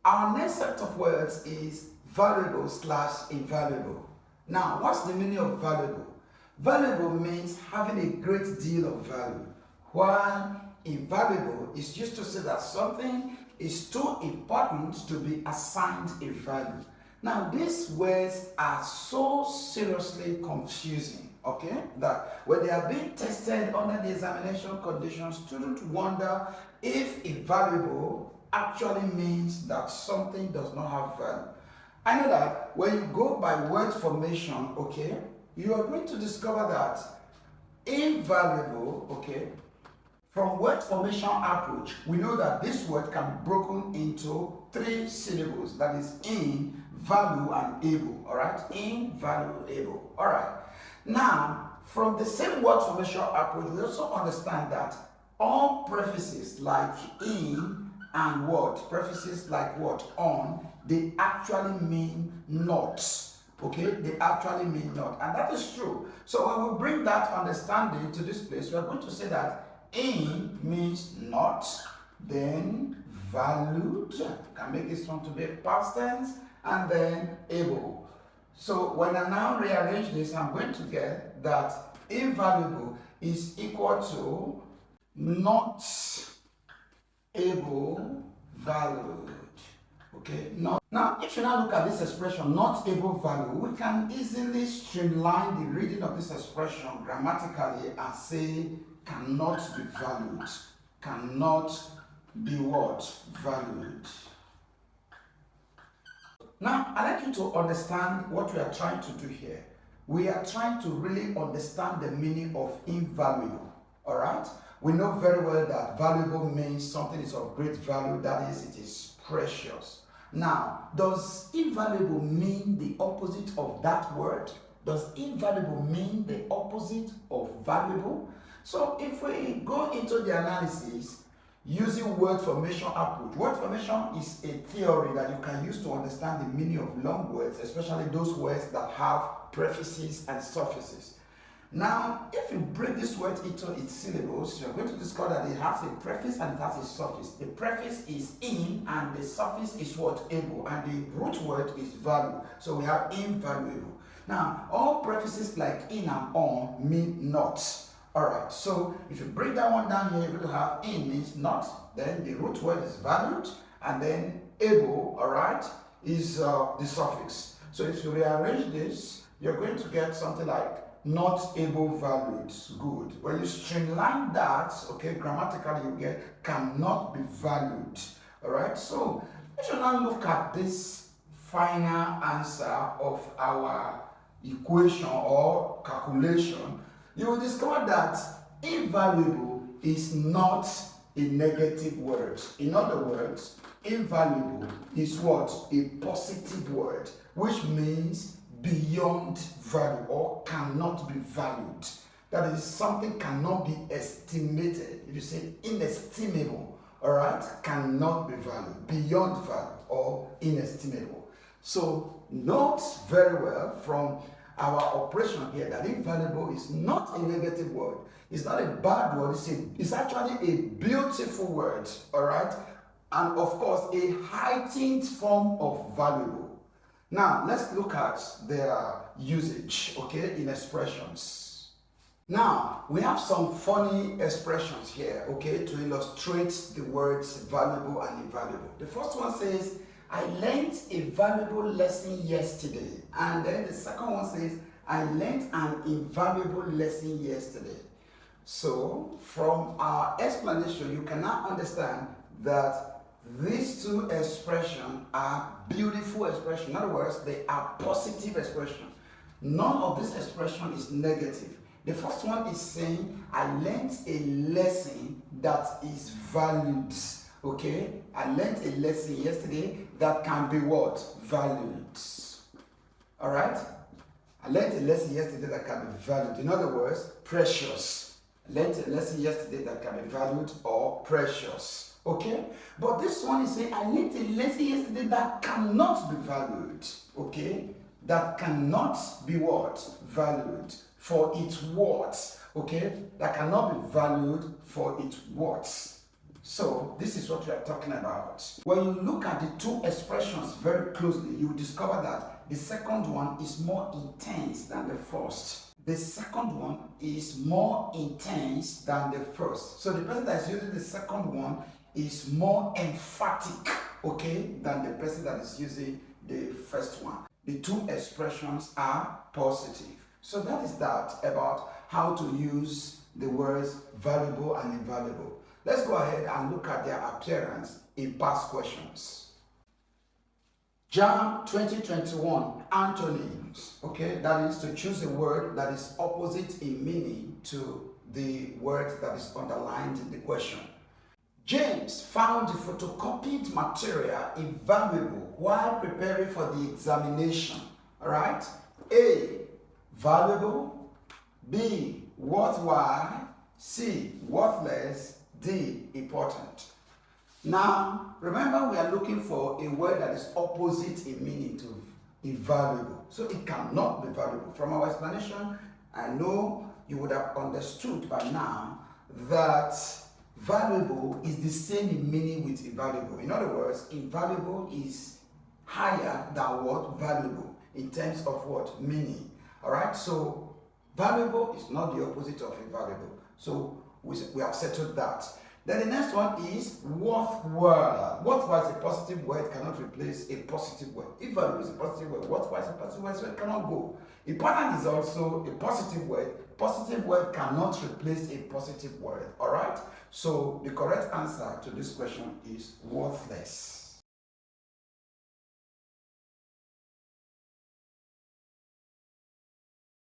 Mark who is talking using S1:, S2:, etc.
S1: Our next set of words is valuable slash invaluable. Now, what's the meaning of valuable? Valuable means having a great deal of value, while invaluable is used to say that something is too important to be assigned a value. Now, these words are so seriously confusing, okay, that when they are being tested under the examination conditions, students wonder if invaluable actually means that something does not have value. I know that when you go by word formation, okay, you are going to discover that invaluable, okay, from word formation approach, we know that this word can be broken into 3 syllables, that is in, value, and able, all right? In, value, able, all right? Now, from the same word formation approach, we also understand that all prefixes like in and what, prefixes like what, on, they actually mean not, okay? They actually mean not, and that is true. So when we bring that understanding to this place, we are going to say that in means not, then valued, can make this one to be past tense, and then able. So when I now rearrange this, I'm going to get that invaluable is equal to not able valued. Okay, now if you now look at this expression, not able value, we can easily streamline the reading of this expression grammatically and say cannot be valued. Cannot be what? Valued. Now, I'd like you to understand what we are trying to do here. We are trying to really understand the meaning of invaluable, all right? We know very well that valuable means something is of great value, that is, it is precious. Now, does invaluable mean the opposite of that word? Does invaluable mean the opposite of valuable? So if we go into the analysis using word formation approach, word formation is a theory that you can use to understand the meaning of long words, especially those words that have prefixes and suffixes. Now, if you break this word into its syllables, you're going to discover that it has a prefix and it has a suffix. The prefix is in and the suffix is what? Able, and the root word is value. So we have invaluable. Now, all prefixes like in and on mean not. Alright, so if you break that one down here, you're going to have in means not, then the root word is valued, and then able, alright, is the suffix. So if you rearrange this, you're going to get something like not able valued. Good. When you streamline that, okay, grammatically you get cannot be valued. Alright, so if you now look at this final answer of our equation or calculation, you will discover that invaluable is not a negative word. In other words, invaluable is what? A positive word, which means beyond value or cannot be valued. That is, something cannot be estimated. If you say inestimable, all right, cannot be valued, beyond value or inestimable. So note very well from our operation here that invaluable is not a negative word. It's not a bad word. It's actually a beautiful word, all right? And of course, a heightened form of valuable. Now, let's look at their usage, okay, in expressions. Now, we have some funny expressions here, okay, to illustrate the words valuable and invaluable. The first one says, I learned a valuable lesson yesterday. And then the second one says, I learned an invaluable lesson yesterday. So, from our explanation, you can now understand that these two expressions are beautiful expressions. In other words, they are positive expressions. None of this expression is negative. The first one is saying, I learned a lesson that is valued. Okay, I learned a lesson yesterday that can be what? Valued. All right? I learned a lesson yesterday that can be valued. In other words, precious. I learned a lesson yesterday that can be valued or precious. Okay? But this one is saying, I learned a lesson yesterday that cannot be valued. Okay? That cannot be what? Valued for its worth. Okay? That cannot be valued for its worth. So this is what we are talking about. When you look at the two expressions very closely, you will discover that the second one is more intense than the first. The second one is more intense than the first. So the person that is using the second one is more emphatic, okay, than the person that is using the first one. The two expressions are positive. So that is that about how to use the words valuable and invaluable. Let's go ahead and look at their appearance in past questions. JAM 2021 antonyms, okay, that is to choose a word that is opposite in meaning to the word that is underlined in the question. James found the photocopied material invaluable while preparing for the examination. All right? A, valuable. B, worthwhile. C, worthless. D, important. Now, remember we are looking for a word that is opposite in meaning to invaluable. So it cannot be valuable. From our explanation, I know you would have understood by now that valuable is the same in meaning with invaluable. In other words, invaluable is higher than what? Valuable in terms of what? Meaning. Alright, so valuable is not the opposite of invaluable. So we have settled that. Then the next one is worthwhile. Worthwhile is a positive word, cannot replace a positive word. If value is a positive word, worthwhile is a positive word, so it cannot go. Important is also a positive word. Positive word cannot replace a positive word. Alright? So the correct answer to this question is worthless.